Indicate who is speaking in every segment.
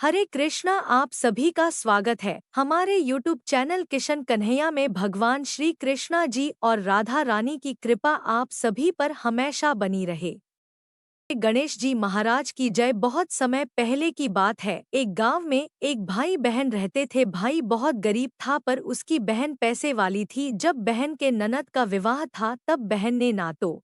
Speaker 1: हरे कृष्णा। आप सभी का स्वागत है हमारे YouTube चैनल किशन कन्हैया में। भगवान श्री कृष्णा जी और राधा रानी की कृपा आप सभी पर हमेशा बनी रहे। गणेश जी महाराज की जय। बहुत समय पहले की बात है। एक गांव में एक भाई बहन रहते थे। भाई बहुत गरीब था पर उसकी बहन पैसे वाली थी। जब बहन के ननद का विवाह था तब बहन ने ना तो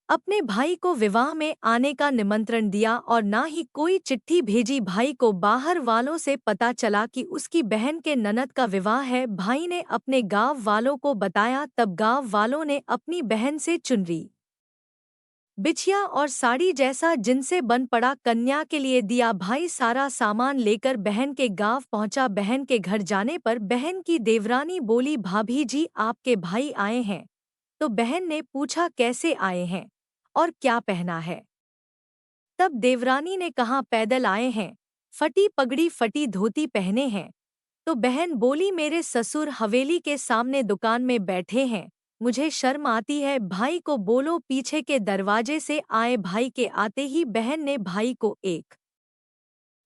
Speaker 1: अपने भाई को विवाह में आने का निमंत्रण दिया और ना ही कोई चिट्ठी भेजी। भाई को बाहर वालों से पता चला कि उसकी बहन के ननद का विवाह है। भाई ने अपने गांव वालों को बताया। तब गांव वालों ने अपनी बहन से चुनरी, बिछिया और साड़ी जैसा जिनसे बन पड़ा कन्या के लिए दिया। भाई सारा सामान लेकर बहन के गांव पहुंचा। बहन के घर जाने पर बहन की देवरानी बोली, भाभी जी आपके भाई आए हैं। तो बहन ने पूछा, कैसे आए हैं और क्या पहना है? तब देवरानी ने कहा, पैदल आए हैं, फटी पगड़ी फटी धोती पहने हैं। तो बहन बोली, मेरे ससुर हवेली के सामने दुकान में बैठे हैं, मुझे शर्म आती है। भाई को बोलो पीछे के दरवाजे से आए। भाई के आते ही बहन ने भाई को एक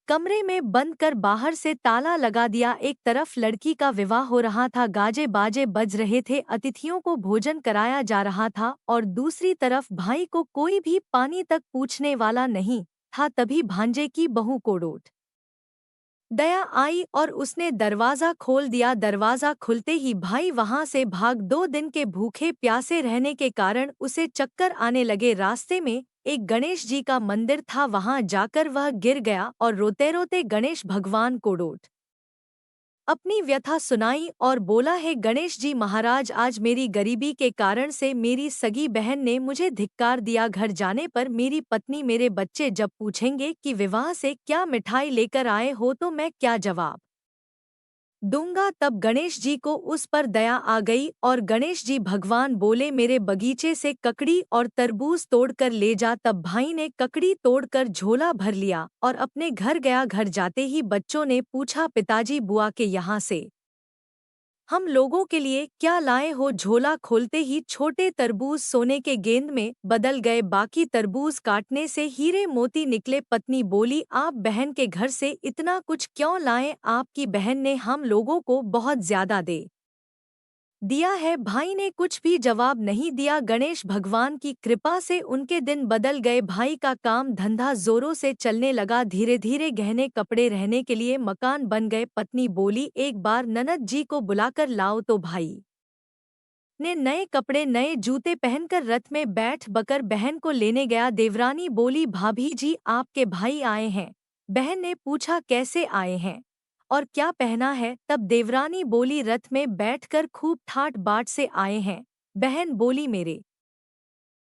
Speaker 1: कमरे में बंद कर बाहर से ताला लगा दिया। एक तरफ लड़की का विवाह हो रहा था, गाजे बाजे बज रहे थे, अतिथियों को भोजन कराया जा रहा था और दूसरी तरफ भाई को कोई भी पानी तक पूछने वाला नहीं था। तभी भांजे की बहू कोड़ोट दया आई और उसने दरवाजा खोल दिया। दरवाजा खुलते ही भाई वहां से भाग। 2 दिन के भूखे प्यासे रहने के कारण उसे चक्कर आने लगे। रास्ते में एक गणेश जी का मंदिर था, वहां जाकर वह गिर गया और रोते रोते गणेश भगवान को अपनी व्यथा सुनाई और बोला, है गणेश जी महाराज, आज मेरी गरीबी के कारण से मेरी सगी बहन ने मुझे धिक्कार दिया। घर जाने पर मेरी पत्नी मेरे बच्चे जब पूछेंगे कि विवाह से क्या मिठाई लेकर आए हो तो मैं क्या जवाब दूंगा? तब गणेश जी को उस पर दया आ गई और गणेश जी भगवान बोले, मेरे बगीचे से ककड़ी और तरबूज तोड़कर ले जा। तब भाई ने ककड़ी तोड़कर झोला भर लिया और अपने घर गया। घर जाते ही बच्चों ने पूछा, पिताजी बुआ के यहाँ से हम लोगों के लिए क्या लाए हो? झोला खोलते ही छोटे तरबूज सोने के गेंद में बदल गए। बाकी तरबूज काटने से हीरे मोती निकले। पत्नी बोली, आप बहन के घर से इतना कुछ क्यों लाए? आपकी बहन ने हम लोगों को बहुत ज्यादा दे दिया है। भाई ने कुछ भी जवाब नहीं दिया। गणेश भगवान की कृपा से उनके दिन बदल गए। भाई का काम धंधा जोरों से चलने लगा। धीरे धीरे गहने कपड़े, रहने के लिए मकान बन गए। पत्नी बोली, एक बार ननद जी को बुलाकर लाओ। तो भाई ने नए कपड़े नए जूते पहनकर रथ में बैठ बकर बहन को लेने गया। देवरानी बोली, भाभी जी आपके भाई आए हैं। बहन ने पूछा, कैसे आए हैं और क्या पहना है? तब देवरानी बोली, रथ में बैठकर खूब ठाट बाट से आए हैं। बहन बोली, मेरे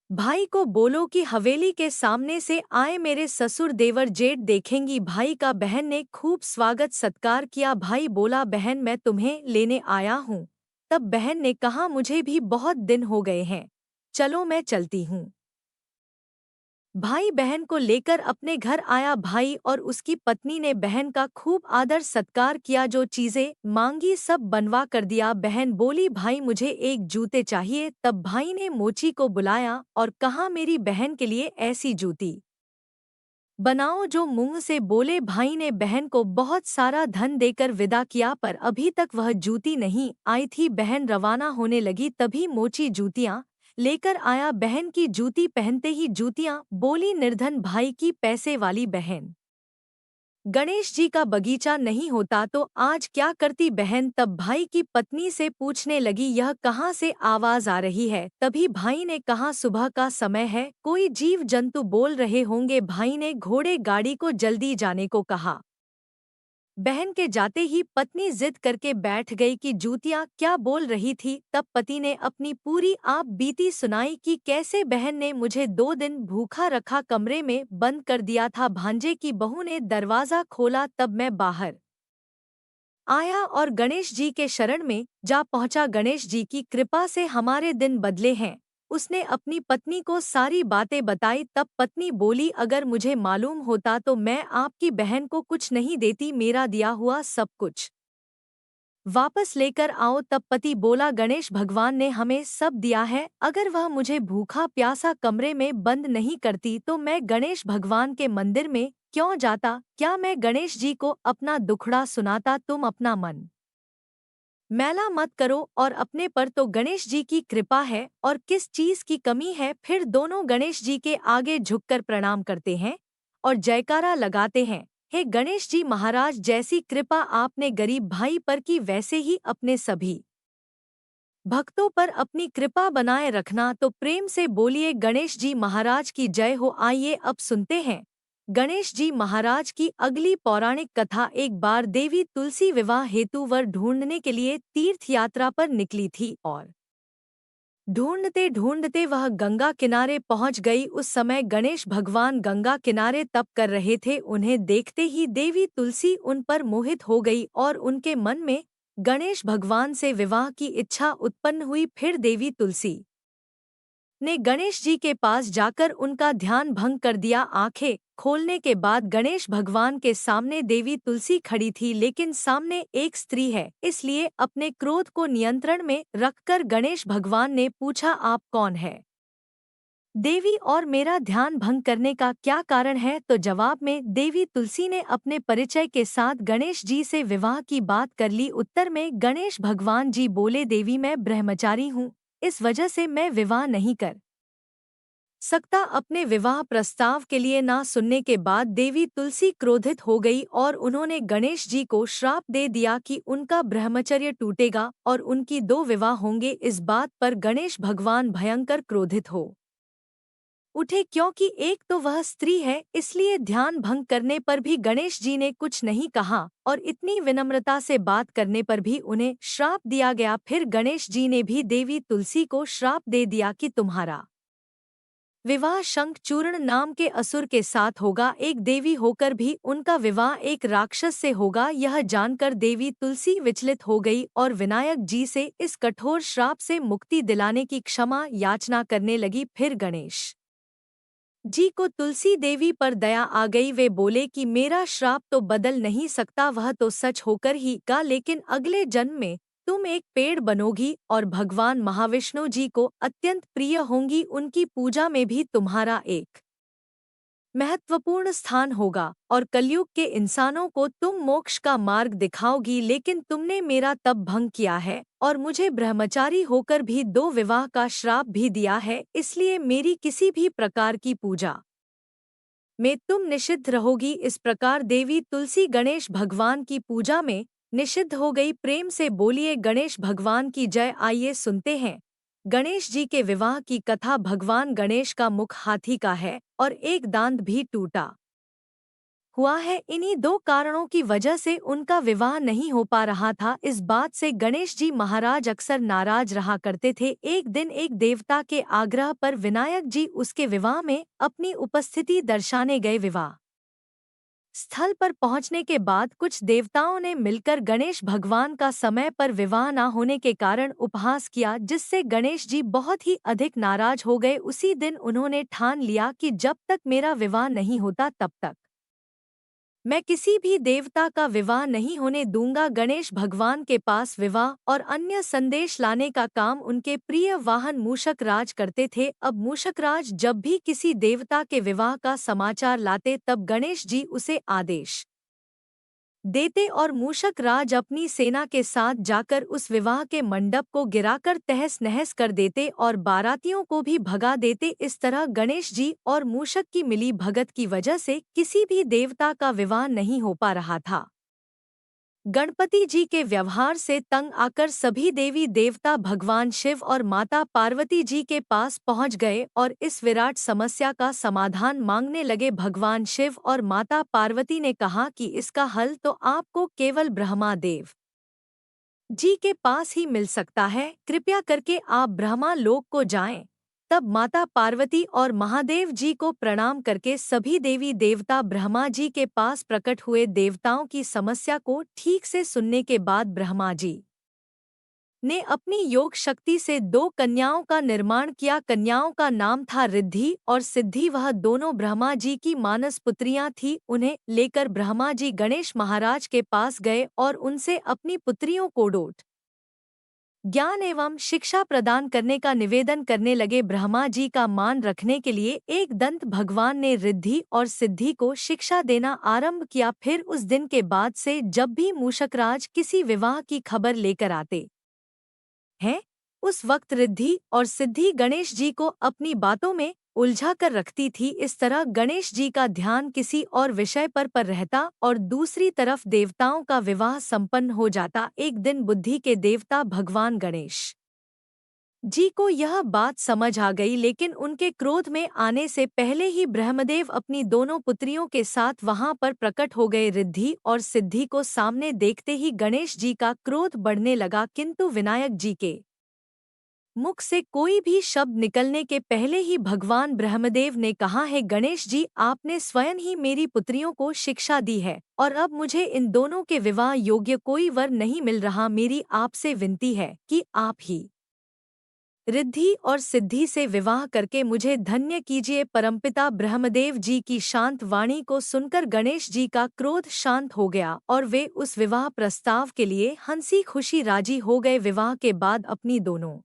Speaker 1: भाई को बोलो कि हवेली के सामने से आए, मेरे ससुर देवर जेठ देखेंगी। भाई का बहन ने खूब स्वागत सत्कार किया। भाई बोला, बहन मैं तुम्हें लेने आया हूँ। तब बहन ने कहा, मुझे भी बहुत दिन हो गए हैं, चलो मैं चलती हूँ। भाई बहन को लेकर अपने घर आया। भाई और उसकी पत्नी ने बहन का खूब आदर सत्कार किया। जो चीजें मांगी सब बनवा कर दिया। बहन बोली, भाई मुझे एक जूते चाहिए। तब भाई ने मोची को बुलाया और कहा, मेरी बहन के लिए ऐसी जूती बनाओ जो मुंह से बोले। भाई ने बहन को बहुत सारा धन देकर विदा किया पर अभी तक वह जूती नहीं आई थी। बहन रवाना होने लगी तभी मोची जूतियां लेकर आया। बहन की जूती पहनते ही जूतियां बोली, निर्धन भाई की पैसे वाली बहन, गणेश जी का बगीचा नहीं होता तो आज क्या करती बहन? तब भाई की पत्नी से पूछने लगी, यह कहाँ से आवाज आ रही है? तभी भाई ने कहा, सुबह का समय है, कोई जीव जंतु बोल रहे होंगे। भाई ने घोड़े गाड़ी को जल्दी जाने को कहा। बहन के जाते ही पत्नी जिद करके बैठ गई कि जूतियां क्या बोल रही थी। तब पति ने अपनी पूरी आप बीती सुनाई कि कैसे बहन ने मुझे 2 दिन भूखा रखा, कमरे में बंद कर दिया था। भांजे की बहू ने दरवाजा खोला तब मैं बाहर आया और गणेश जी के शरण में जा पहुंचा। गणेश जी की कृपा से हमारे दिन बदले हैं। उसने अपनी पत्नी को सारी बातें बताई। तब पत्नी बोली, अगर मुझे मालूम होता तो मैं आपकी बहन को कुछ नहीं देती, मेरा दिया हुआ सब कुछ वापस लेकर आओ। तब पति बोला, गणेश भगवान ने हमें सब दिया है, अगर वह मुझे भूखा प्यासा कमरे में बंद नहीं करती तो मैं गणेश भगवान के मंदिर में क्यों जाता? क्या मैं गणेश जी को अपना दुखड़ा सुनाता? तुम अपना मन मैला मत करो और अपने पर तो गणेश जी की कृपा है और किस चीज की कमी है। फिर दोनों गणेश जी के आगे झुककर प्रणाम करते हैं और जयकारा लगाते हैं, हे गणेश जी महाराज, जैसी कृपा आपने गरीब भाई पर की वैसे ही अपने सभी भक्तों पर अपनी कृपा बनाए रखना। तो प्रेम से बोलिए गणेश जी महाराज की जय हो। आइए अब सुनते हैं गणेश जी महाराज की अगली पौराणिक कथा। एक बार देवी तुलसी विवाह हेतु वर ढूंढने के लिए तीर्थ यात्रा पर निकली थी और ढूंढते ढूंढते वह गंगा किनारे पहुंच गई। उस समय गणेश भगवान गंगा किनारे तप कर रहे थे। उन्हें देखते ही देवी तुलसी उन पर मोहित हो गई और उनके मन में गणेश भगवान से विवाह की इच्छा उत्पन्न हुई। फिर देवी तुलसी ने गणेश जी के पास जाकर उनका ध्यान भंग कर दिया। आंखें खोलने के बाद गणेश भगवान के सामने देवी तुलसी खड़ी थी, लेकिन सामने एक स्त्री है, इसलिए अपने क्रोध को नियंत्रण में रखकर गणेश भगवान ने पूछा, आप कौन है देवी, और मेरा ध्यान भंग करने का क्या कारण है? तो जवाब में देवी तुलसी ने अपने परिचय के साथ गणेश जी से विवाह की बात कर ली। उत्तर में गणेश भगवान जी बोले, देवी मैं ब्रह्मचारी हूँ, इस वजह से मैं विवाह नहीं कर सकता। अपने विवाह प्रस्ताव के लिए ना सुनने के बाद देवी तुलसी क्रोधित हो गई और उन्होंने गणेश जी को श्राप दे दिया कि उनका ब्रह्मचर्य टूटेगा और उनकी दो विवाह होंगे। इस बात पर गणेश भगवान भयंकर क्रोधित हो उठे, क्योंकि एक तो वह स्त्री है, इसलिए ध्यान भंग करने पर भी गणेश जी ने कुछ नहीं कहा और इतनी विनम्रता से बात करने पर भी उन्हें श्राप दिया गया। फिर गणेश जी ने भी देवी तुलसी को श्राप दे दिया कि तुम्हारा विवाह शंखचूर्ण नाम के असुर के साथ होगा। एक देवी होकर भी उनका विवाह एक राक्षस से होगा। यह जानकर देवी तुलसी विचलित हो गई और विनायक जी से इस कठोर श्राप से मुक्ति दिलाने की क्षमा याचना करने लगी। फिर गणेश जी को तुलसी देवी पर दया आ गई। वे बोले कि मेरा श्राप तो बदल नहीं सकता, वह तो सच होकर ही का, लेकिन अगले जन्म में तुम एक पेड़ बनोगी और भगवान महाविष्णु जी को अत्यंत प्रिय होंगी। उनकी पूजा में भी तुम्हारा एक महत्वपूर्ण स्थान होगा और कलयुग के इंसानों को तुम मोक्ष का मार्ग दिखाओगी। लेकिन तुमने मेरा तप भंग किया है और मुझे ब्रह्मचारी होकर भी दो विवाह का श्राप भी दिया है, इसलिए मेरी किसी भी प्रकार की पूजा में तुम निषिद्ध रहोगी। इस प्रकार देवी तुलसी गणेश भगवान की पूजा में निषिद्ध हो गई। प्रेम से बोलिए गणेश भगवान की जय। आइए सुनते हैं गणेश जी के विवाह की कथा। भगवान गणेश का मुख हाथी का है और एक दांत भी टूटा हुआ है। इन्हीं दो कारणों की वजह से उनका विवाह नहीं हो पा रहा था। इस बात से गणेश जी महाराज अक्सर नाराज रहा करते थे। एक दिन एक देवता के आग्रह पर विनायक जी उसके विवाह में अपनी उपस्थिति दर्शाने गए। विवाह स्थल पर पहुंचने के बाद कुछ देवताओं ने मिलकर गणेश भगवान का समय पर विवाह न होने के कारण उपहास किया, जिससे गणेश जी बहुत ही अधिक नाराज हो गए। उसी दिन उन्होंने ठान लिया कि जब तक मेरा विवाह नहीं होता तब तक मैं किसी भी देवता का विवाह नहीं होने दूंगा। गणेश भगवान के पास विवाह और अन्य संदेश लाने का काम उनके प्रिय वाहन मूषक राज करते थे। अब मूषक राज जब भी किसी देवता के विवाह का समाचार लाते तब गणेश जी उसे आदेश देते और मूषक राज अपनी सेना के साथ जाकर उस विवाह के मंडप को गिराकर तहस नहस कर देते और बारातियों को भी भगा देते। इस तरह गणेश जी और मूषक की मिली भगत की वजह से किसी भी देवता का विवाह नहीं हो पा रहा था। गणपति जी के व्यवहार से तंग आकर सभी देवी देवता भगवान शिव और माता पार्वती जी के पास पहुंच गए और इस विराट समस्या का समाधान मांगने लगे। भगवान शिव और माता पार्वती ने कहा कि इसका हल तो आपको केवल ब्रह्मा देव जी के पास ही मिल सकता है, कृपया करके आप ब्रह्मा लोक को जाएं। तब माता पार्वती और महादेव जी को प्रणाम करके सभी देवी देवता ब्रह्मा जी के पास प्रकट हुए। देवताओं की समस्या को ठीक से सुनने के बाद ब्रह्मा जी ने अपनी योग शक्ति से दो कन्याओं का निर्माण किया। कन्याओं का नाम था रिद्धि और सिद्धि। वह दोनों ब्रह्मा जी की मानस पुत्रियां थीं। उन्हें लेकर ब्रह्मा जी गणेश महाराज के पास गए और उनसे अपनी पुत्रियों को डोट ज्ञान एवं शिक्षा प्रदान करने का निवेदन करने लगे। ब्रह्मा जी का मान रखने के लिए एक दंत भगवान ने रिद्धि और सिद्धि को शिक्षा देना आरंभ किया। फिर उस दिन के बाद से जब भी मूषकराज किसी विवाह की खबर लेकर आते हैं, उस वक्त रिद्धि और सिद्धि गणेश जी को अपनी बातों में उलझा कर रखती थी। इस तरह गणेश जी का ध्यान किसी और विषय पर रहता और दूसरी तरफ देवताओं का विवाह संपन्न हो जाता। एक दिन बुद्धि के देवता भगवान गणेश जी को यह बात समझ आ गई, लेकिन उनके क्रोध में आने से पहले ही ब्रह्मदेव अपनी दोनों पुत्रियों के साथ वहां पर प्रकट हो गए। रिद्धि और सिद्धि को सामने देखते ही गणेश जी का क्रोध बढ़ने लगा, किंतु विनायक जी के मुख से कोई भी शब्द निकलने के पहले ही भगवान ब्रह्मदेव ने कहा है, गणेश जी आपने स्वयं ही मेरी पुत्रियों को शिक्षा दी है और अब मुझे इन दोनों के विवाह योग्य कोई वर नहीं मिल रहा। मेरी आपसे विनती है कि आप ही रिद्धि और सिद्धि से विवाह करके मुझे धन्य कीजिए। परमपिता ब्रह्मदेव जी की शांत वाणी को सुनकर गणेश जी का क्रोध शांत हो गया और वे उस विवाह प्रस्ताव के लिए हंसी खुशी राजी हो गए। विवाह के बाद अपनी दोनों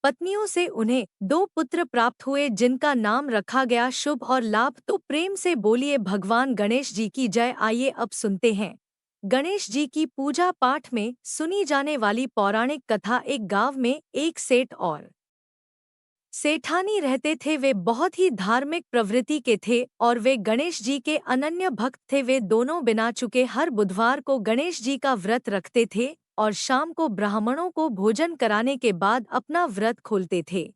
Speaker 1: पत्नियों से उन्हें 2 पुत्र प्राप्त हुए, जिनका नाम रखा गया शुभ और लाभ। तो प्रेम से बोलिए भगवान गणेश जी की जय। आइए अब सुनते हैं गणेश जी की पूजा पाठ में सुनी जाने वाली पौराणिक कथा। एक गांव में एक सेठ और सेठानी रहते थे। वे बहुत ही धार्मिक प्रवृत्ति के थे और वे गणेश जी के अनन्य भक्त थे। वे दोनों बिना चुके हर बुधवार को गणेश जी का व्रत रखते थे और शाम को ब्राह्मणों को भोजन कराने के बाद अपना व्रत खोलते थे।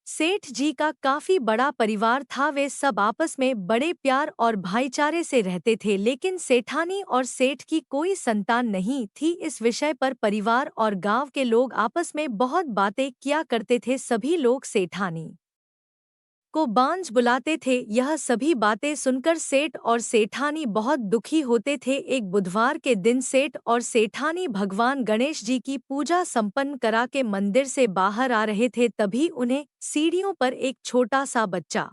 Speaker 1: सेठ जी का काफी बड़ा परिवार था। वे सब आपस में बड़े प्यार और भाईचारे से रहते थे, लेकिन सेठानी और सेठ की कोई संतान नहीं थी। इस विषय पर परिवार और गांव के लोग आपस में बहुत बातें किया करते थे। सभी लोग सेठानी को बांझ बुलाते थे। यह सभी बातें सुनकर सेठ और सेठानी बहुत दुखी होते थे। एक बुधवार के दिन सेठ और सेठानी भगवान गणेश जी की पूजा संपन्न करा के मंदिर से बाहर आ रहे थे। तभी उन्हें सीढ़ियों पर एक छोटा सा बच्चा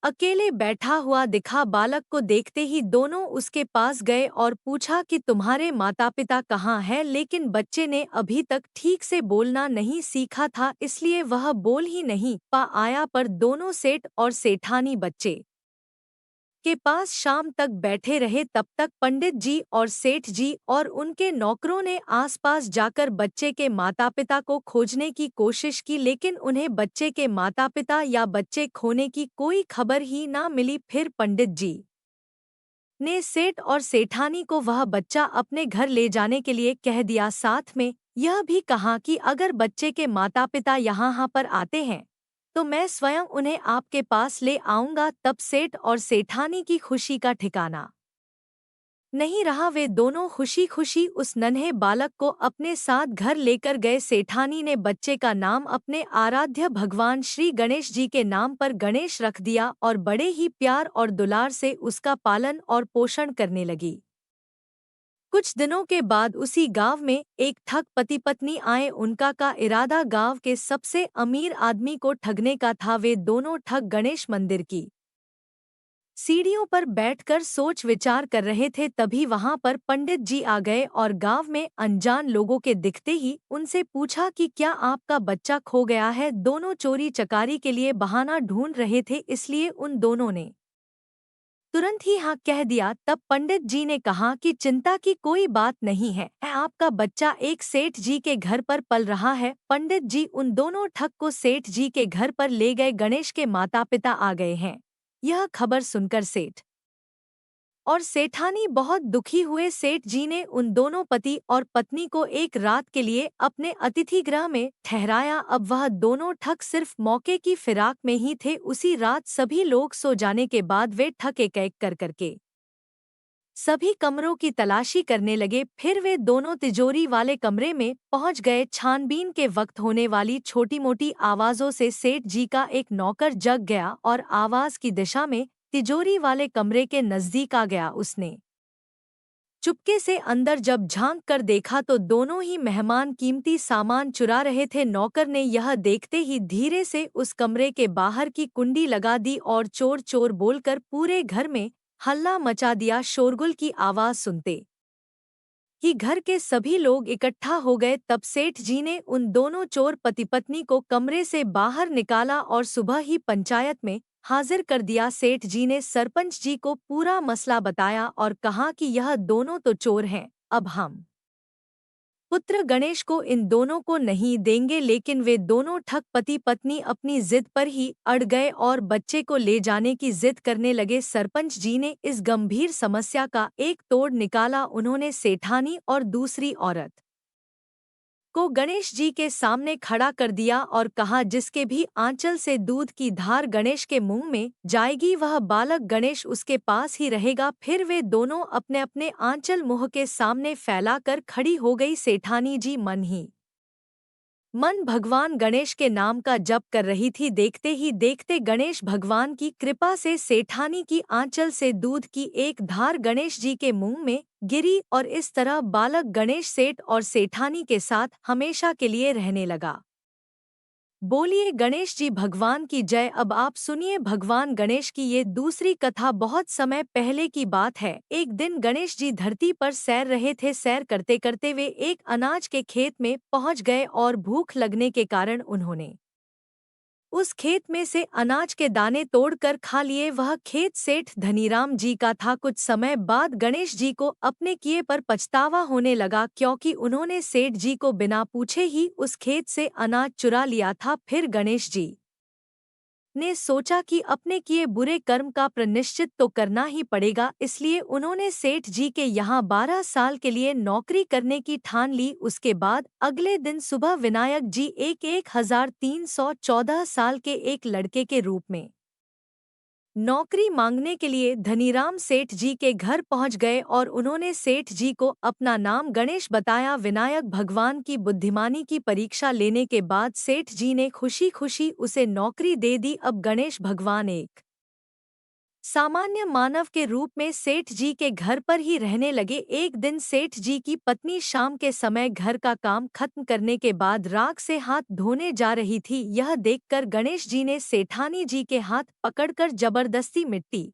Speaker 1: अकेले बैठा हुआ दिखा। बालक को देखते ही दोनों उसके पास गए और पूछा कि तुम्हारे माता पिता कहाँ हैं, लेकिन बच्चे ने अभी तक ठीक से बोलना नहीं सीखा था, इसलिए वह बोल ही नहीं पा आया। पर दोनों सेठ और सेठानी बच्चे के पास शाम तक बैठे रहे। तब तक पंडित जी और सेठ जी और उनके नौकरों ने आसपास जाकर बच्चे के माता-पिता को खोजने की कोशिश की, लेकिन उन्हें बच्चे के माता-पिता या बच्चे खोने की कोई खबर ही ना मिली। फिर पंडित जी ने सेठ और सेठानी को वह बच्चा अपने घर ले जाने के लिए कह दिया। साथ में यह भी कहा कि अगर बच्चे के माता-पिता यहाँ पर आते हैं तो मैं स्वयं उन्हें आपके पास ले आऊंगा। तब सेठ और सेठानी की खुशी का ठिकाना नहीं रहा। वे दोनों खुशी खुशी उस नन्हे बालक को अपने साथ घर लेकर गए। सेठानी ने बच्चे का नाम अपने आराध्य भगवान श्री गणेश जी के नाम पर गणेश रख दिया और बड़े ही प्यार और दुलार से उसका पालन और पोषण करने लगी। कुछ दिनों के बाद उसी गांव में एक ठग पति पत्नी आए। उनका का इरादा गांव के सबसे अमीर आदमी को ठगने का था। वे दोनों ठग गणेश मंदिर की सीढ़ियों पर बैठकर सोच विचार कर रहे थे। तभी वहां पर पंडित जी आ गए और गांव में अनजान लोगों के दिखते ही उनसे पूछा कि क्या आपका बच्चा खो गया है। दोनों चोरी चकारी के लिए बहाना ढूंढ रहे थे, इसलिए उन दोनों ने तुरंत ही हाँ कह दिया। तब पंडित जी ने कहा कि चिंता की कोई बात नहीं है, आपका बच्चा एक सेठ जी के घर पर पल रहा है। पंडित जी उन दोनों ठग को सेठ जी के घर पर ले गए। गणेश के माता पिता आ गए हैं, यह खबर सुनकर सेठ और सेठानी बहुत दुखी हुए। सेठ जी ने उन दोनों पति और पत्नी को एक रात के लिए अपने अतिथि गृह में ठहराया। अब वह दोनों ठग सिर्फ मौके की फिराक में ही थे। उसी रात सभी लोग सो जाने के बाद वे ठग एक-एक कर करके सभी कमरों की तलाशी करने लगे। फिर वे दोनों तिजोरी वाले कमरे में पहुंच गए। छानबीन के वक्त होने वाली छोटी मोटी आवाजों से सेठ जी का एक नौकर जग गया और आवाज की दिशा में तिजोरी वाले कमरे के नजदीक आ गया। उसने चुपके से अंदर जब झांक कर देखा तो दोनों ही मेहमान कीमती सामान चुरा रहे थे। नौकर ने यह देखते ही धीरे से उस कमरे के बाहर की कुंडी लगा दी और चोर चोर बोलकर पूरे घर में हल्ला मचा दिया। शोरगुल की आवाज सुनते कि घर के सभी लोग इकट्ठा हो गए तब सेठ जी ने उन दोनों चोर पति पत्नी को कमरे से बाहर निकाला और सुबह ही पंचायत में हाजिर कर दिया। सेठ जी ने सरपंच जी को पूरा मसला बताया और कहा कि यह दोनों तो चोर हैं, अब हम पुत्र गणेश को इन दोनों को नहीं देंगे। लेकिन वे दोनों ठग पति पत्नी अपनी जिद पर ही अड़ गए और बच्चे को ले जाने की जिद करने लगे। सरपंच जी ने इस गंभीर समस्या का एक तोड़ निकाला। उन्होंने सेठानी और दूसरी औरत को गणेश जी के सामने खड़ा कर दिया और कहा, जिसके भी आंचल से दूध की धार गणेश के मुंह में जाएगी वह बालक गणेश उसके पास ही रहेगा। फिर वे दोनों अपने अपने आंचल मुंह के सामने फैलाकर खड़ी हो गई। सेठानी जी मन ही मन भगवान गणेश के नाम का जप कर रही थी। देखते ही देखते गणेश भगवान की कृपा से सेठानी की आंचल से दूध की एक धार गणेश जी के मुंह में गिरी और इस तरह बालक गणेश सेठ और सेठानी के साथ हमेशा के लिए रहने लगा। बोलिए गणेश जी भगवान की जय। अब आप सुनिए भगवान गणेश की ये दूसरी कथा। बहुत समय पहले की बात है। एक दिन गणेश जी धरती पर सैर रहे थे। सैर करते करते वे एक अनाज के खेत में पहुंच गए और भूख लगने के कारण उन्होंने उस खेत में से अनाज के दाने तोड़कर खा लिए। वह खेत सेठ धनीराम जी का था। कुछ समय बाद गणेश जी को अपने किए पर पछतावा होने लगा, क्योंकि उन्होंने सेठ जी को बिना पूछे ही उस खेत से अनाज चुरा लिया था। फिर गणेश जी ने सोचा कि अपने किए बुरे कर्म का प्रायश्चित तो करना ही पड़ेगा, इसलिए उन्होंने सेठ जी के यहाँ 12 साल के लिए नौकरी करने की ठान ली। उसके बाद अगले दिन सुबह विनायक जी 1314 साल के एक लड़के के रूप में नौकरी मांगने के लिए धनीराम सेठ जी के घर पहुंच गए और उन्होंने सेठ जी को अपना नाम गणेश बताया। विनायक भगवान की बुद्धिमानी की परीक्षा लेने के बाद सेठ जी ने खुशी खुशी उसे नौकरी दे दी। अब गणेश भगवान एक सामान्य मानव के रूप में सेठ जी के घर पर ही रहने लगे। एक दिन सेठ जी की पत्नी शाम के समय घर का काम खत्म करने के बाद राख से हाथ धोने जा रही थी। यह देखकर गणेश जी ने सेठानी जी के हाथ पकड़कर जबरदस्ती मिट्टी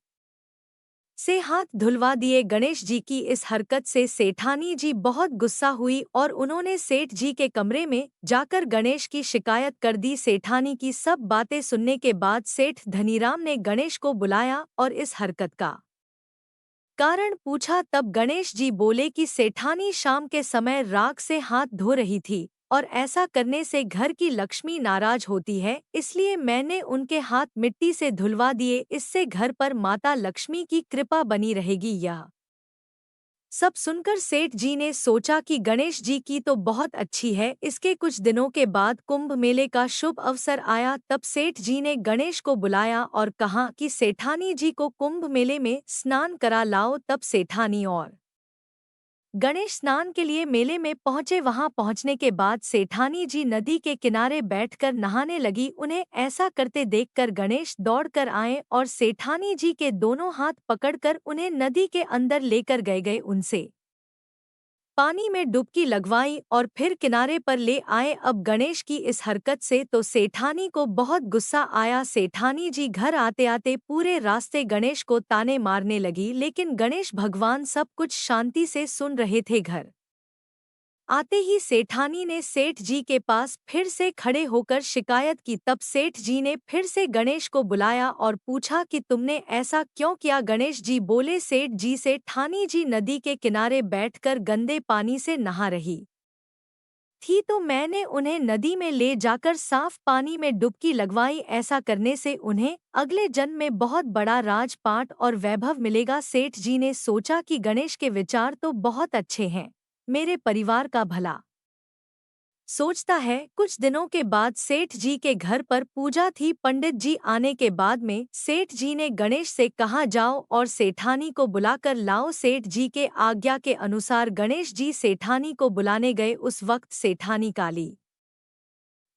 Speaker 1: से हाथ धुलवा दिए। गणेश जी की इस हरकत से सेठानी जी बहुत गुस्सा हुई और उन्होंने सेठ जी के कमरे में जाकर गणेश की शिकायत कर दी। सेठानी की सब बातें सुनने के बाद सेठ धनीराम ने गणेश को बुलाया और इस हरकत का कारण पूछा। तब गणेश जी बोले कि सेठानी शाम के समय राख से हाथ धो रही थी और ऐसा करने से घर की लक्ष्मी नाराज होती है, इसलिए मैंने उनके हाथ मिट्टी से धुलवा दिए। इससे घर पर माता लक्ष्मी की कृपा बनी रहेगी। यह सब सुनकर सेठ जी ने सोचा कि गणेश जी की तो बहुत अच्छी है। इसके कुछ दिनों के बाद कुंभ मेले का शुभ अवसर आया। तब सेठ जी ने गणेश को बुलाया और कहा कि सेठानी जी को कुंभ मेले में स्नान करा लाओ। तब सेठानी और गणेश स्नान के लिए मेले में पहुंचे। वहां पहुंचने के बाद सेठानी जी नदी के किनारे बैठकर नहाने लगी। उन्हें ऐसा करते देखकर गणेश दौड़कर आए और सेठानी जी के दोनों हाथ पकड़कर उन्हें नदी के अंदर लेकर गए। उनसे पानी में डुबकी लगवाई और फिर किनारे पर ले आए। अब गणेश की इस हरकत से तो सेठानी को बहुत गुस्सा आया। सेठानी जी घर आते आते पूरे रास्ते गणेश को ताने मारने लगी, लेकिन गणेश भगवान सब कुछ शांति से सुन रहे थे। घर आते ही सेठानी ने सेठ जी के पास फिर से खड़े होकर शिकायत की। तब सेठ जी ने फिर से गणेश को बुलाया और पूछा कि तुमने ऐसा क्यों किया। गणेश जी बोले, सेठ जी सेठानी जी नदी के किनारे बैठकर गंदे पानी से नहा रही थी, तो मैंने उन्हें नदी में ले जाकर साफ पानी में डुबकी लगवाई। ऐसा करने से उन्हें अगले जन्म में बहुत बड़ा राजपाट और वैभव मिलेगा। सेठ जी ने सोचा कि गणेश के विचार तो बहुत अच्छे हैं, मेरे परिवार का भला सोचता है। कुछ दिनों के बाद सेठ जी के घर पर पूजा थी। पंडित जी आने के बाद में सेठ जी ने गणेश से कहा, जाओ और सेठानी को बुलाकर लाओ। सेठ जी के आज्ञा के अनुसार गणेश जी सेठानी को बुलाने गए। उस वक्त सेठानी काली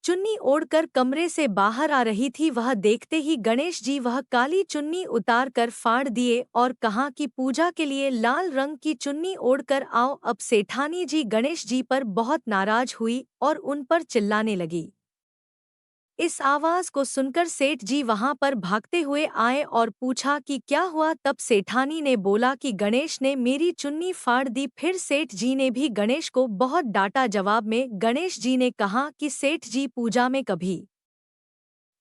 Speaker 1: चुन्नी ओढ़कर कमरे से बाहर आ रही थी। वह देखते ही गणेश जी वह काली चुन्नी उतार कर फाड़ दिए और कहा कि पूजा के लिए लाल रंग की चुन्नी ओढ़कर आओ। अब सेठानी जी गणेश जी पर बहुत नाराज हुई और उन पर चिल्लाने लगी। इस आवाज को सुनकर सेठ जी वहां पर भागते हुए आए और पूछा कि क्या हुआ। तब सेठानी ने बोला कि गणेश ने मेरी चुन्नी फाड़ दी। फिर सेठ जी ने भी गणेश को बहुत डांटा। जवाब में गणेश जी ने कहा कि सेठ जी पूजा में कभी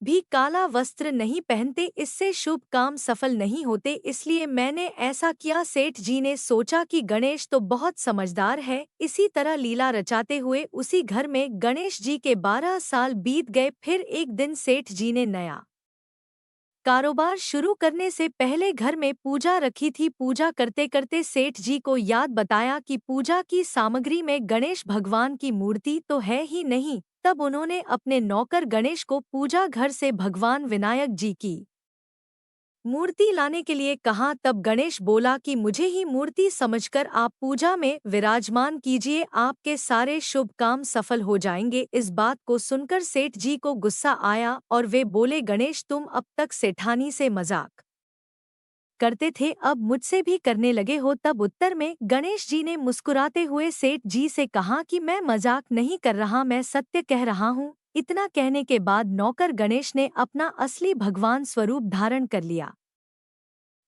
Speaker 1: भी काला वस्त्र नहीं पहनते, इससे शुभ काम सफल नहीं होते, इसलिए मैंने ऐसा किया। सेठ जी ने सोचा कि गणेश तो बहुत समझदार है। इसी तरह लीला रचाते हुए उसी घर में गणेश जी के 12 साल बीत गए। फिर एक दिन सेठ जी ने नया कारोबार शुरू करने से पहले घर में पूजा रखी थी। पूजा करते करते सेठ जी को याद बताया कि पूजा की सामग्री में गणेश भगवान की मूर्ति तो है ही नहीं। तब उन्होंने अपने नौकर गणेश को पूजा घर से भगवान विनायक जी की मूर्ति लाने के लिए कहा। तब गणेश बोला कि मुझे ही मूर्ति समझकर आप पूजा में विराजमान कीजिए, आपके सारे शुभ काम सफल हो जाएंगे। इस बात को सुनकर सेठ जी को गुस्सा आया और वे बोले, गणेश तुम अब तक सेठानी से मजाक करते थे, अब मुझसे भी करने लगे हो। तब उत्तर में गणेश जी ने मुस्कुराते हुए सेठ जी से कहा कि मैं मजाक नहीं कर रहा, मैं सत्य कह रहा हूँ। इतना कहने के बाद नौकर गणेश ने अपना असली भगवान स्वरूप धारण कर लिया।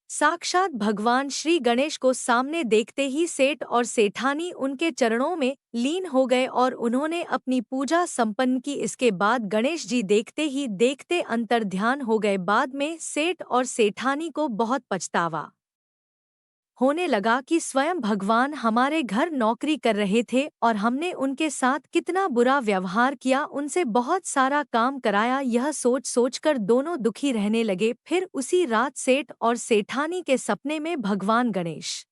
Speaker 1: साक्षात भगवान श्री गणेश को सामने देखते ही सेठ और सेठानी उनके चरणों में लीन हो गए और उन्होंने अपनी पूजा संपन्न की। इसके बाद गणेश जी देखते ही देखते अंतर्ध्यान हो गए। बाद में सेठ और सेठानी को बहुत पछतावा होने लगा कि स्वयं भगवान हमारे घर नौकरी कर रहे थे और हमने उनके साथ कितना बुरा व्यवहार किया, उनसे बहुत सारा काम कराया। यह सोच सोचकर दोनों दुखी रहने लगे। फिर उसी रात सेठ और सेठानी के सपने में भगवान गणेश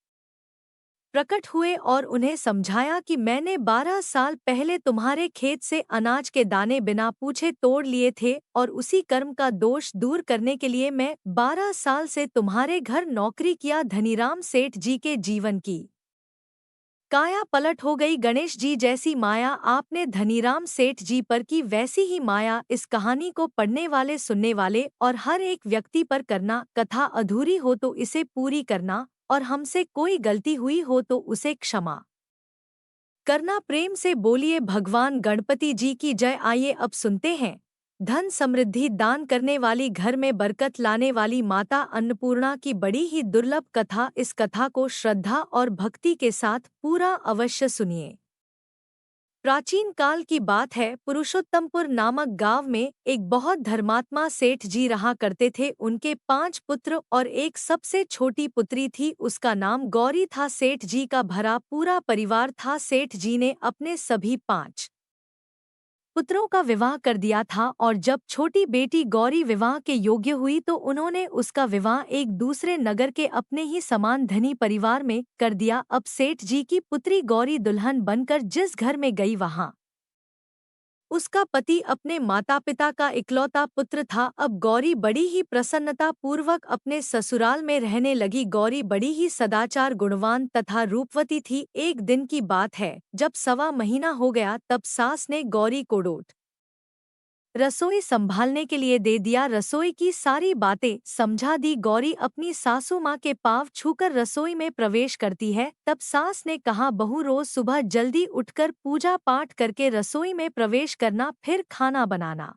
Speaker 1: प्रकट हुए और उन्हें समझाया कि मैंने 12 साल पहले तुम्हारे खेत से अनाज के दाने बिना पूछे तोड़ लिए थे और उसी कर्म का दोष दूर करने के लिए मैं 12 साल से तुम्हारे घर नौकरी किया। धनीराम सेठ जी के जीवन की काया पलट हो गई। गणेश जी जैसी माया आपने धनीराम सेठ जी पर की, वैसी ही माया इस कहानी को पढ़ने वाले, सुनने वाले और हर एक व्यक्ति पर करना। कथा अधूरी हो तो इसे पूरी करना और हमसे कोई गलती हुई हो तो उसे क्षमा करना। प्रेम से बोलिए भगवान गणपति जी की जय। आइए अब सुनते हैं धन समृद्धि दान करने वाली, घर में बरकत लाने वाली माता अन्नपूर्णा की बड़ी ही दुर्लभ कथा। इस कथा को श्रद्धा और भक्ति के साथ पूरा अवश्य सुनिए। प्राचीन काल की बात है, पुरुषोत्तमपुर नामक गांव में एक बहुत धर्मात्मा सेठ जी रहा करते थे। उनके 5 पुत्र और एक सबसे छोटी पुत्री थी, उसका नाम गौरी था। सेठ जी का भरा पूरा परिवार था। सेठ जी ने अपने सभी 5 पुत्रों का विवाह कर दिया था और जब छोटी बेटी गौरी विवाह के योग्य हुई तो उन्होंने उसका विवाह एक दूसरे नगर के अपने ही समान धनी परिवार में कर दिया। अब सेठ जी की पुत्री गौरी दुल्हन बनकर जिस घर में गई, वहां उसका पति अपने माता पिता का इकलौता पुत्र था। अब गौरी बड़ी ही प्रसन्नता पूर्वक अपने ससुराल में रहने लगी। गौरी बड़ी ही सदाचार, गुणवान तथा रूपवती थी। एक दिन की बात है, जब 1.25 महीना हो गया तब सास ने गौरी को डोट रसोई संभालने के लिए दे दिया। रसोई की सारी बातें समझा दी। गौरी अपनी सासू माँ के पाँव छूकर रसोई में प्रवेश करती है। तब सास ने कहा, बहू रोज सुबह जल्दी उठकर पूजा पाठ करके रसोई में प्रवेश करना, फिर खाना बनाना।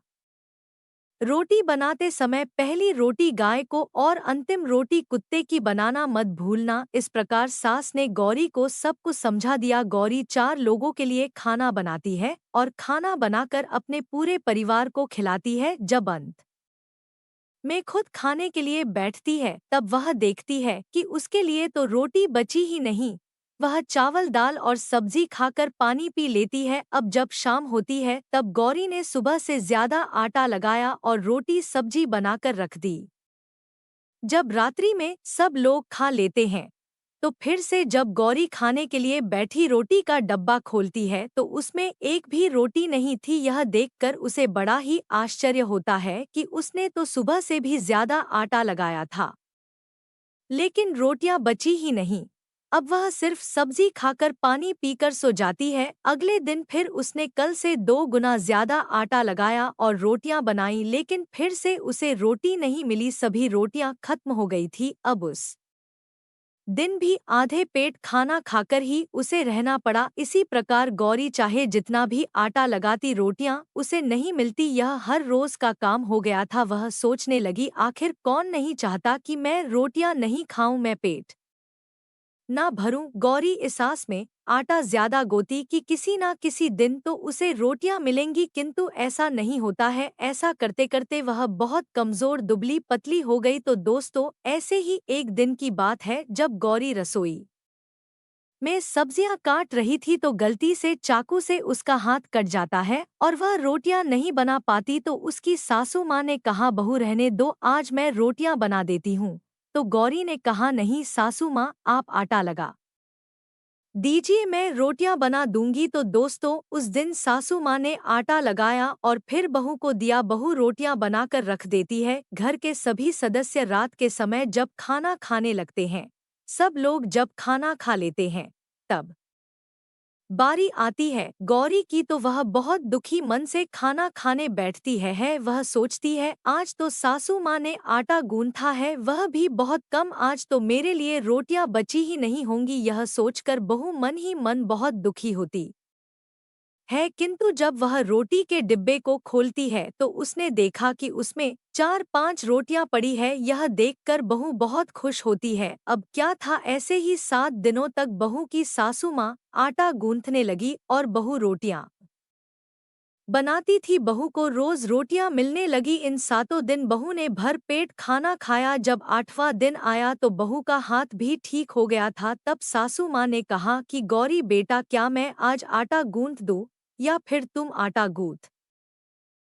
Speaker 1: रोटी बनाते समय पहली रोटी गाय को और अंतिम रोटी कुत्ते की बनाना मत भूलना। इस प्रकार सास ने गौरी को सब कुछ समझा दिया। गौरी 4 लोगों के लिए खाना बनाती है और खाना बनाकर अपने पूरे परिवार को खिलाती है। जब अंत में खुद खाने के लिए बैठती है तब वह देखती है कि उसके लिए तो रोटी बची ही नहीं। वह चावल, दाल और सब्जी खाकर पानी पी लेती है। अब जब शाम होती है तब गौरी ने सुबह से ज्यादा आटा लगाया और रोटी सब्जी बनाकर रख दी। जब रात्रि में सब लोग खा लेते हैं तो फिर से जब गौरी खाने के लिए बैठी रोटी का डब्बा खोलती है तो उसमें एक भी रोटी नहीं थी। यह देखकर उसे बड़ा ही आश्चर्य होता है कि उसने तो सुबह से भी ज्यादा आटा लगाया था, लेकिन रोटियां बची ही नहीं। अब वह सिर्फ सब्जी खाकर पानी पीकर सो जाती है। अगले दिन फिर उसने कल से 2 गुना ज्यादा आटा लगाया और रोटियां बनाई, लेकिन फिर से उसे रोटी नहीं मिली, सभी रोटियां खत्म हो गई थी। अब उस दिन भी आधे पेट खाना खाकर ही उसे रहना पड़ा। इसी प्रकार गौरी चाहे जितना भी आटा लगाती रोटियां उसे नहीं मिलती। यह हर रोज का काम हो गया था। वह सोचने लगी, आखिर कौन नहीं चाहता कि मैं रोटियां नहीं खाऊं, मैं पेट ना भरूं। गौरी इस आस में आटा ज्यादा गोती कि किसी ना किसी दिन तो उसे रोटियां मिलेंगी, किंतु ऐसा नहीं होता है। ऐसा करते करते वह बहुत कमजोर दुबली पतली हो गई। तो दोस्तों, ऐसे ही एक दिन की बात है जब गौरी रसोई में सब्जियां काट रही थी तो गलती से चाकू से उसका हाथ कट जाता है और वह रोटियां नहीं बना पाती। तो उसकी सासू माँ ने कहा, बहू रहने दो, आज मैं रोटियां बना देती हूँ। तो गौरी ने कहा, नहीं सासू माँ, आप आटा लगा दीजिए, मैं रोटियां बना दूंगी। तो दोस्तों, उस दिन सासू माँ ने आटा लगाया और फिर बहू को दिया। बहू रोटियां बनाकर रख देती है। घर के सभी सदस्य रात के समय जब खाना खाने लगते हैं, सब लोग जब खाना खा लेते हैं, तब बारी आती है गौरी की। तो वह बहुत दुखी मन से खाना खाने बैठती है। वह सोचती है, आज तो सासू माँ ने आटा गूंथा है, वह भी बहुत कम, आज तो मेरे लिए रोटियां बची ही नहीं होंगी। यह सोचकर बहू मन ही मन बहुत दुखी होती है। किंतु जब वह रोटी के डिब्बे को खोलती है तो उसने देखा कि उसमें 4-5 रोटियां पड़ी है। यह देखकर बहू बहुत खुश होती है। अब क्या था, ऐसे ही 7 दिनों तक बहू की सासू माँ आटा गूंथने लगी और बहू रोटियां बनाती थी। बहू को रोज रोटियां मिलने लगी। इन 7 दिन बहू ने भर पेट खाना खाया। जब 8वां दिन आया तो बहू का हाथ भी ठीक हो गया था। तब सासू माँ ने कहा कि गौरी बेटा, क्या मैं आज आटा गूंथ दूं या फिर तुम आटा गूंथ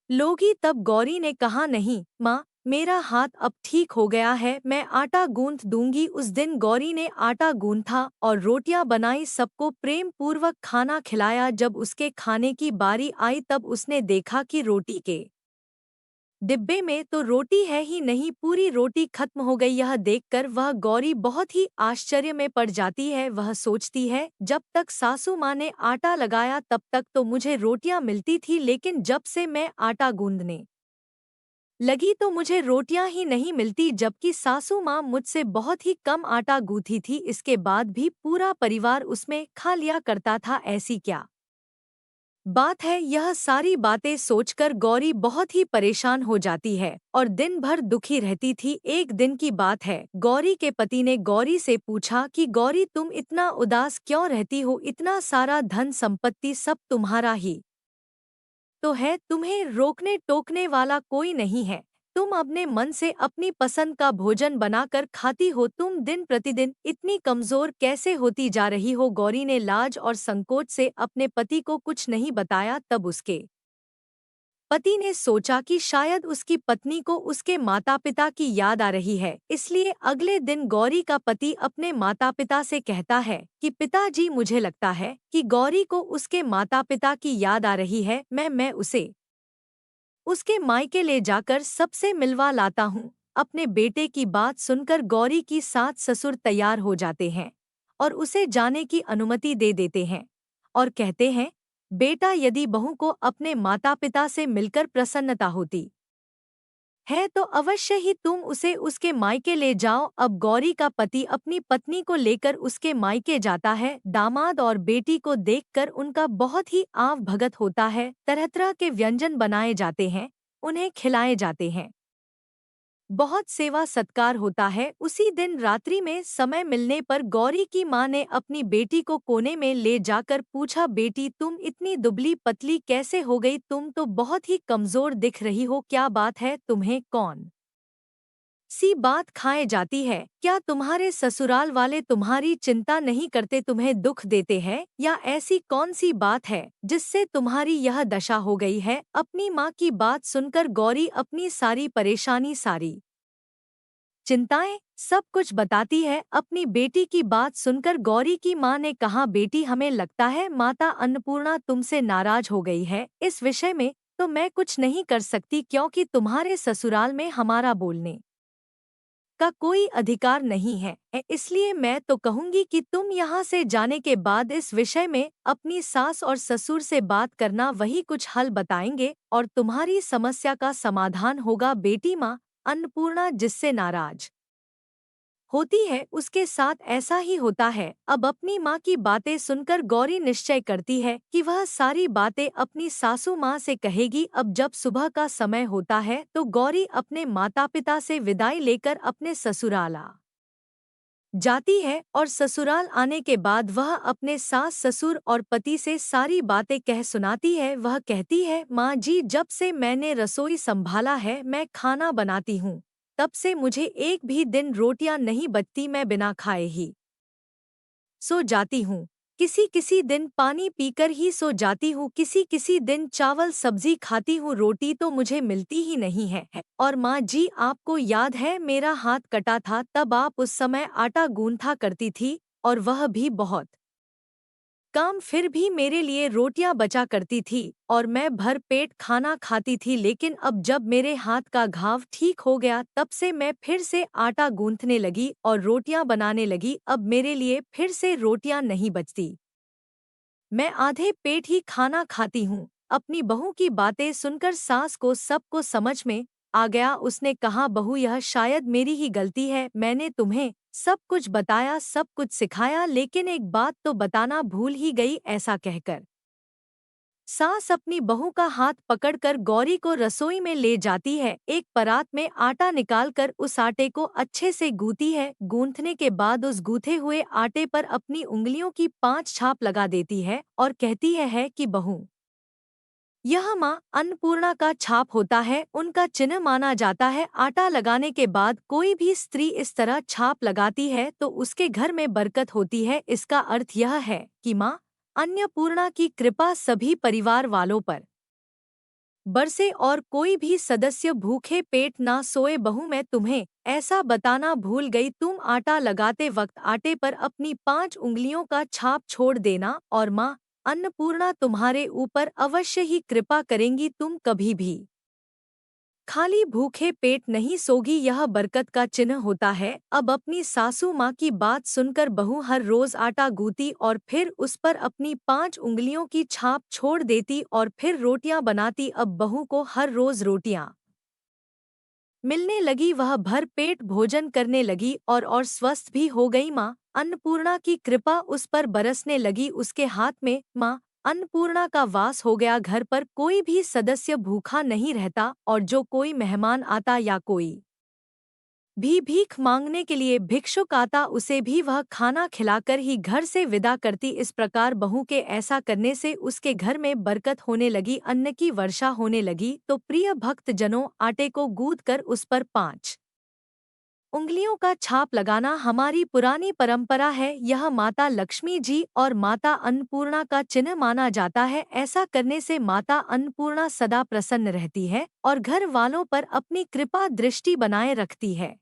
Speaker 1: लोगी? तब गौरी ने कहा, नहीं माँ, मेरा हाथ अब ठीक हो गया है, मैं आटा गूंथ दूंगी। उस दिन गौरी ने आटा गूंथा और रोटियां बनाई, सबको प्रेम पूर्वक खाना खिलाया। जब उसके खाने की बारी आई तब उसने देखा कि रोटी के डिब्बे में तो रोटी है ही नहीं, पूरी रोटी खत्म हो गई। यह देखकर वह गौरी बहुत ही आश्चर्य में पड़ जाती है। वह सोचती है, जब तक सासू माँ ने आटा लगाया तब तक तो मुझे रोटियां मिलती थी, लेकिन जब से मैं आटा गूंदने लगी तो मुझे रोटियां ही नहीं मिलती, जबकि सासू माँ मुझसे बहुत ही कम आटा गूंथी थी। इसके बाद भी पूरा परिवार उसमें खा लिया करता था। ऐसी क्या बात है? यह सारी बातें सोचकर गौरी बहुत ही परेशान हो जाती है और दिन भर दुखी रहती थी। एक दिन की बात है, गौरी के पति ने गौरी से पूछा कि गौरी, तुम इतना उदास क्यों रहती हो? इतना सारा धन संपत्ति सब तुम्हारा ही तो है, तुम्हें रोकने टोकने वाला कोई नहीं है। तुम अपने मन से अपनी पसंद का भोजन बनाकर खाती हो। तुम दिन प्रतिदिन इतनी कमजोर कैसे होती जा रही हो? गौरी ने लाज और संकोच से अपने पति को कुछ नहीं बताया। तब उसके पति ने सोचा कि शायद उसकी पत्नी को उसके माता पिता की याद आ रही है। इसलिए अगले दिन गौरी का पति अपने माता पिता से कहता है कि पिताजी, मुझे लगता है कि गौरी को उसके माता पिता की याद आ रही है। मैं उसे उसके मायके ले जाकर सबसे मिलवा लाता हूँ। अपने बेटे की बात सुनकर गौरी की सास ससुर तैयार हो जाते हैं और उसे जाने की अनुमति दे देते हैं और कहते हैं, बेटा, यदि बहू को अपने माता पिता से मिलकर प्रसन्नता होती है तो अवश्य ही तुम उसे उसके मायके ले जाओ। अब गौरी का पति अपनी पत्नी को लेकर उसके मायके जाता है। दामाद और बेटी को देखकर उनका बहुत ही आव भगत होता है। तरह तरह के व्यंजन बनाए जाते हैं, उन्हें खिलाए जाते हैं, बहुत सेवा सत्कार होता है। उसी दिन रात्रि में समय मिलने पर गौरी की माँ ने अपनी बेटी को कोने में ले जाकर पूछा, बेटी, तुम इतनी दुबली पतली कैसे हो गई? तुम तो बहुत ही कमजोर दिख रही हो, क्या बात है? तुम्हें कौन सी बात खाए जाती है? क्या तुम्हारे ससुराल वाले तुम्हारी चिंता नहीं करते, तुम्हें दुख देते हैं? या ऐसी कौन सी बात है जिससे तुम्हारी यह दशा हो गई है? अपनी माँ की बात सुनकर गौरी अपनी सारी परेशानी, सारी चिंताएं, सब कुछ बताती है। अपनी बेटी की बात सुनकर गौरी की माँ ने कहा, बेटी, हमें लगता है माता अन्नपूर्णा तुमसे नाराज हो गई है। इस विषय में तो मैं कुछ नहीं कर सकती, क्योंकि तुम्हारे ससुराल में हमारा बोलने का कोई अधिकार नहीं है। इसलिए मैं तो कहूँगी कि तुम यहाँ से जाने के बाद इस विषय में अपनी सास और ससुर से बात करना, वही कुछ हल बताएंगे और तुम्हारी समस्या का समाधान होगा। बेटी माँ अन्नपूर्णा जिससे नाराज होती है उसके साथ ऐसा ही होता है। अब अपनी माँ की बातें सुनकर गौरी निश्चय करती है कि वह सारी बातें अपनी सासू माँ से कहेगी। अब जब सुबह का समय होता है तो गौरी अपने माता पिता से विदाई लेकर अपने ससुराल आ जाती है और ससुराल आने के बाद वह अपने सास ससुर और पति से सारी बातें कह सुनाती है। वह कहती है, माँ जी, जब से मैंने रसोई संभाला है, मैं खाना बनाती हूँ, तब से मुझे एक भी दिन रोटियां नहीं बचती। मैं बिना खाए ही सो जाती हूँ। किसी किसी दिन पानी पीकर ही सो जाती हूँ, किसी किसी दिन चावल सब्जी खाती हूँ, रोटी तो मुझे मिलती ही नहीं है। और माँ जी, आपको याद है मेरा हाथ कटा था, तब आप उस समय आटा गूंथा करती थी और वह भी बहुत काम, फिर भी मेरे लिए रोटियां बचा करती थी और मैं भर पेट खाना खाती थी। लेकिन अब जब मेरे हाथ का घाव ठीक हो गया, तब से मैं फिर से आटा गूंथने लगी और रोटियां बनाने लगी। अब मेरे लिए फिर से रोटियां नहीं बचती, मैं आधे पेट ही खाना खाती हूँ। अपनी बहू की बातें सुनकर सास को सब को समझ में आ गया। उसने कहा, बहू, यह शायद मेरी ही गलती है। मैंने तुम्हें सब कुछ बताया, सब कुछ सिखाया, लेकिन एक बात तो बताना भूल ही गई। ऐसा कहकर सास अपनी बहू का हाथ पकड़कर गौरी को रसोई में ले जाती है। एक परात में आटा निकालकर उस आटे को अच्छे से गूंथती है। गूंथने के बाद उस गूंथे हुए आटे पर अपनी उंगलियों की 5 छाप लगा देती है और कहती है कि बहू, यह माँ अन्नपूर्णा का छाप होता है, उनका चिन्ह माना जाता है। आटा लगाने के बाद कोई भी स्त्री इस तरह छाप लगाती है तो उसके घर में बरकत होती है। इसका अर्थ यह है कि माँ अन्नपूर्णा की कृपा सभी परिवार वालों पर बरसे और कोई भी सदस्य भूखे पेट ना सोए। बहू, मैं तुम्हें ऐसा बताना भूल गई, तुम आटा लगाते वक्त आटे पर अपनी 5 उंगलियों का छाप छोड़ देना और माँ अन्नपूर्णा तुम्हारे ऊपर अवश्य ही कृपा करेंगी। तुम कभी भी खाली भूखे पेट नहीं सोगी, यह बरकत का चिन्ह होता है। अब अपनी सासू माँ की बात सुनकर बहू हर रोज आटा गूंथती और फिर उस पर अपनी 5 उंगलियों की छाप छोड़ देती और फिर रोटियां बनाती। अब बहू को हर रोज रोटियां मिलने लगी, वह भर पेट भोजन करने लगी और स्वस्थ भी हो गई। माँ अन्नपूर्णा की कृपा उस पर बरसने लगी। उसके हाथ में माँ अन्नपूर्णा का वास हो गया। घर पर कोई भी सदस्य भूखा नहीं रहता और जो कोई मेहमान आता या कोई भी भीख मांगने के लिए भिक्षुक आता, उसे भी वह खाना खिलाकर ही घर से विदा करती। इस प्रकार बहू के ऐसा करने से उसके घर में बरकत होने लगी, अन्न की वर्षा होने लगी। तो प्रिय भक्त जनों, आटे को गूंथ कर उस पर 5 उंगलियों का छाप लगाना हमारी पुरानी परंपरा है। यह माता लक्ष्मी जी और माता अन्नपूर्णा का चिन्ह माना जाता है। ऐसा करने से माता अन्नपूर्णा सदा प्रसन्न रहती है और घर वालों पर अपनी कृपा दृष्टि बनाए रखती है।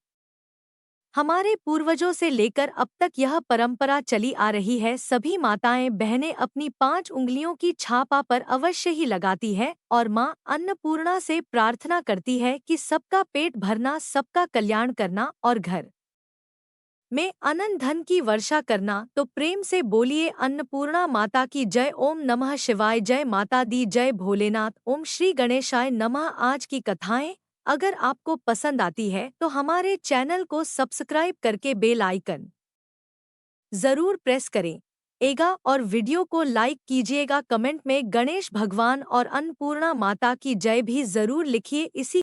Speaker 1: हमारे पूर्वजों से लेकर अब तक यह परंपरा चली आ रही है। सभी माताएं बहनें अपनी 5 उंगलियों की छापा पर अवश्य ही लगाती है और माँ अन्नपूर्णा से प्रार्थना करती है कि सबका पेट भरना, सबका कल्याण करना और घर में अनंत धन की वर्षा करना। तो प्रेम से बोलिए अन्नपूर्णा माता की जय। ओम नमः शिवाय। जय माता दी, जय भोलेनाथ। ओम श्री गणेशाय नमः। आज की कथाएं अगर आपको पसंद आती है तो हमारे चैनल को सब्सक्राइब करके बेल आइकन जरूर प्रेस करें एगा और वीडियो को लाइक कीजिएगा। कमेंट में गणेश भगवान और अन्नपूर्णा माता की जय भी जरूर लिखिए। इसी